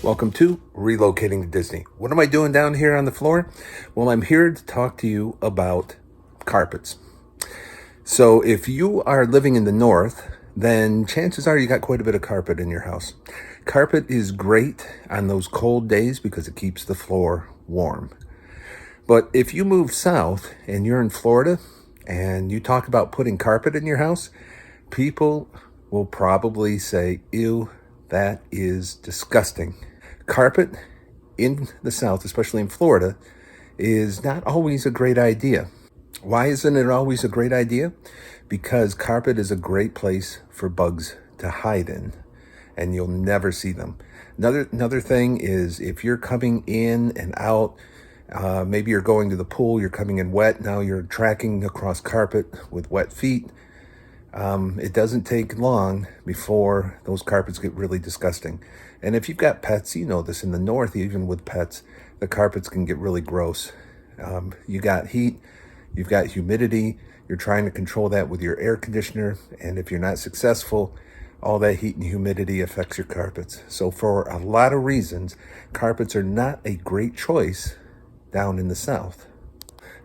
Welcome to Relocating to Disney. What am I doing down here on the floor? Well, I'm here to talk to you about carpets. So if you are living in the north, then chances are you got quite a bit of carpet in your house. Carpet is great on those cold days because it keeps the floor warm. But if you move south and you're in Florida and you talk about putting carpet in your house, people will probably say, ew, that is disgusting. Carpet in the South, especially in Florida, is not always a great idea. Why isn't it always a great idea? Because carpet is a great place for bugs to hide in, and you'll never see them. Another thing is if you're coming in and out, maybe you're going to the pool, you're coming in wet, now you're tracking across carpet with wet feet. It doesn't take long before those carpets get really disgusting. And if you've got pets, you know this, in the north, even with pets, the carpets can get really gross. You got heat, you've got humidity, you're trying to control that with your air conditioner, and if you're not successful, all that heat and humidity affects your carpets. So for a lot of reasons, carpets are not a great choice down in the South.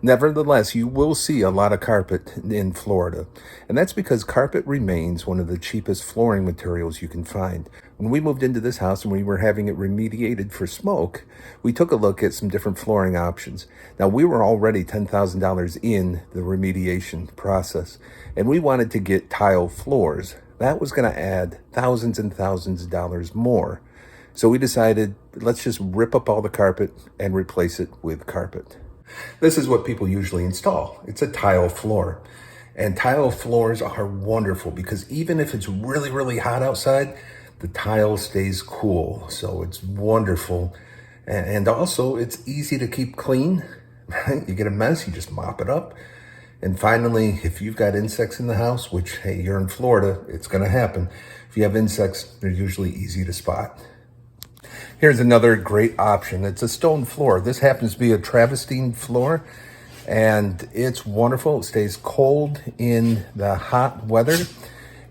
Nevertheless, you will see a lot of carpet in Florida, and that's because carpet remains one of the cheapest flooring materials you can find. When we moved into this house and we were having it remediated for smoke, we took a look at some different flooring options. Now, we were already $10,000 in the remediation process, and we wanted to get tile floors. That was going to add thousands and thousands of dollars more. So we decided, let's just rip up all the carpet and replace it with carpet. This is what people usually install. It's a tile floor. And tile floors are wonderful because even if it's really, really hot outside, the tile stays cool. So it's wonderful. And also it's easy to keep clean, right? You get a mess, you just mop it up. And finally, if you've got insects in the house, which, hey, you're in Florida, it's going to happen. If you have insects, they're usually easy to spot. Here's another great option. It's a stone floor. This happens to be a Travertine floor, and it's wonderful. It stays cold in the hot weather,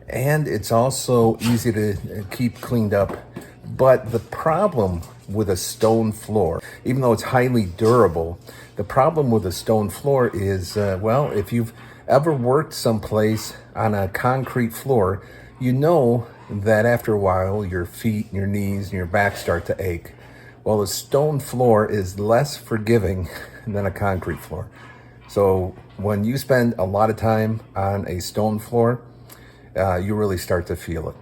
and it's also easy to keep cleaned up. But the problem with a stone floor, even though it's highly durable, the problem with a stone floor is, if you've ever worked someplace on a concrete floor, you know that after a while, your feet, your knees, and your back start to ache. Well, a stone floor is less forgiving than a concrete floor. So when you spend a lot of time on a stone floor, you really start to feel it.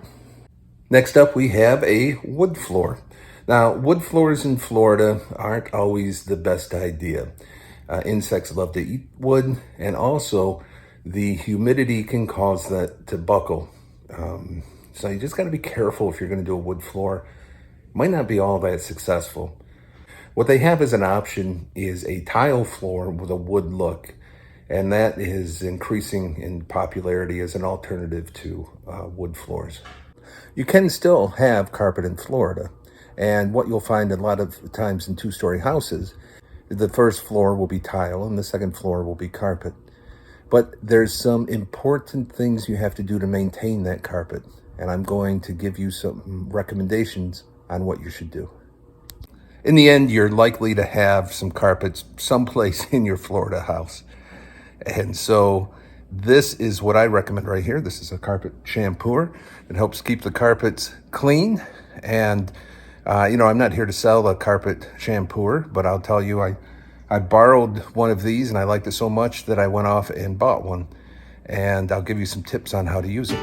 Next up, we have a wood floor. Now, wood floors in Florida aren't always the best idea. Insects love to eat wood, and also the humidity can cause that to buckle. So you just got to be careful if you're going to do a wood floor. Might not be all that successful. What they have as an option is a tile floor with a wood look, and that is increasing in popularity as an alternative to wood floors. You can still have carpet in Florida, and what you'll find a lot of times in two-story houses, the first floor will be tile and the second floor will be carpet. But there's some important things you have to do to maintain that carpet, and I'm going to give you some recommendations on what you should do. In the end, you're likely to have some carpets someplace in your Florida house. And so this is what I recommend right here. This is a carpet shampooer. It helps keep the carpets clean. And, I'm not here to sell a carpet shampooer, but I'll tell you, I borrowed one of these and I liked it so much that I went off and bought one. And I'll give you some tips on how to use it.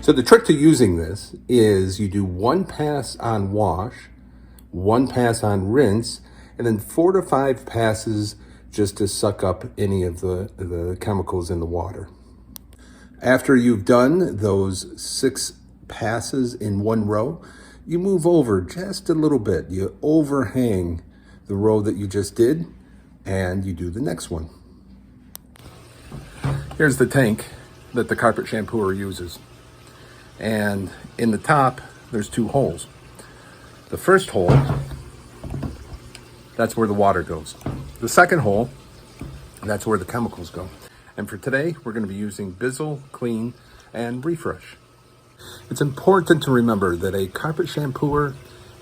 So the trick to using this is you do one pass on wash, one pass on rinse, and then 4 to 5 passes just to suck up any of the chemicals in the water. After you've done those 6 passes in one row, you move over just a little bit. You overhang the row that you just did, and you do the next one. Here's the tank that the carpet shampooer uses. And in the top, there's 2 holes. The first hole that's where the water goes. The second hole, that's where the chemicals go. And for today, we're going to be using Bizzle Clean and Refresh. It's important to remember that a carpet shampooer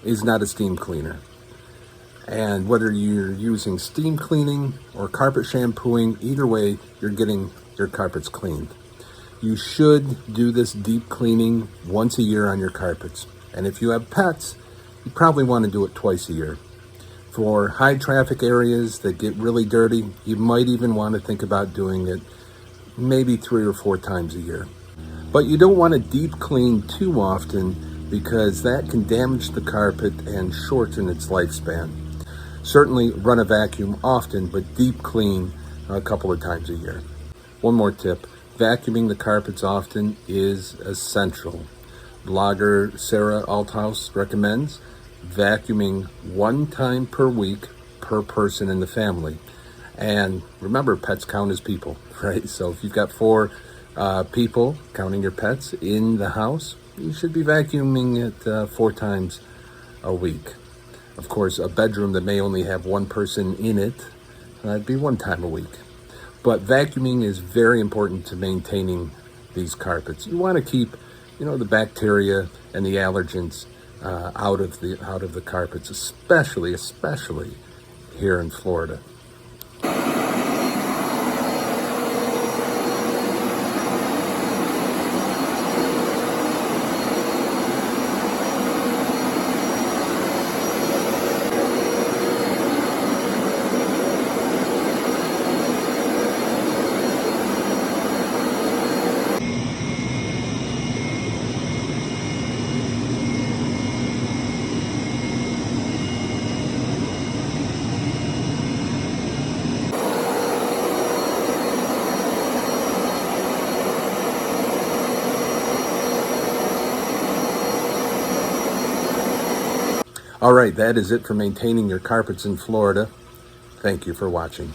is not a steam cleaner. And whether you're using steam cleaning or carpet shampooing, either way, you're getting your carpets cleaned. You should do this deep cleaning once a year on your carpets. And if you have pets, you probably want to do it twice a year. For high traffic areas that get really dirty, you might even want to think about doing it maybe 3 or 4 times a year. But you don't want to deep clean too often because that can damage the carpet and shorten its lifespan. Certainly run a vacuum often, but deep clean a couple of times a year. One more tip, vacuuming the carpets often is essential. Blogger Sarah Althaus recommends vacuuming 1 time per week per person in the family. And remember, pets count as people, right? So if you've got 4 people, counting your pets, in the house, you should be vacuuming it 4 times a week. Of course, a bedroom that may only have 1 person in it, that'd be 1 time a week. But vacuuming is very important to maintaining these carpets. You want to keep, the bacteria and the allergens out of the carpets, especially here in Florida. All right, that is it for maintaining your carpets in Florida. Thank you for watching.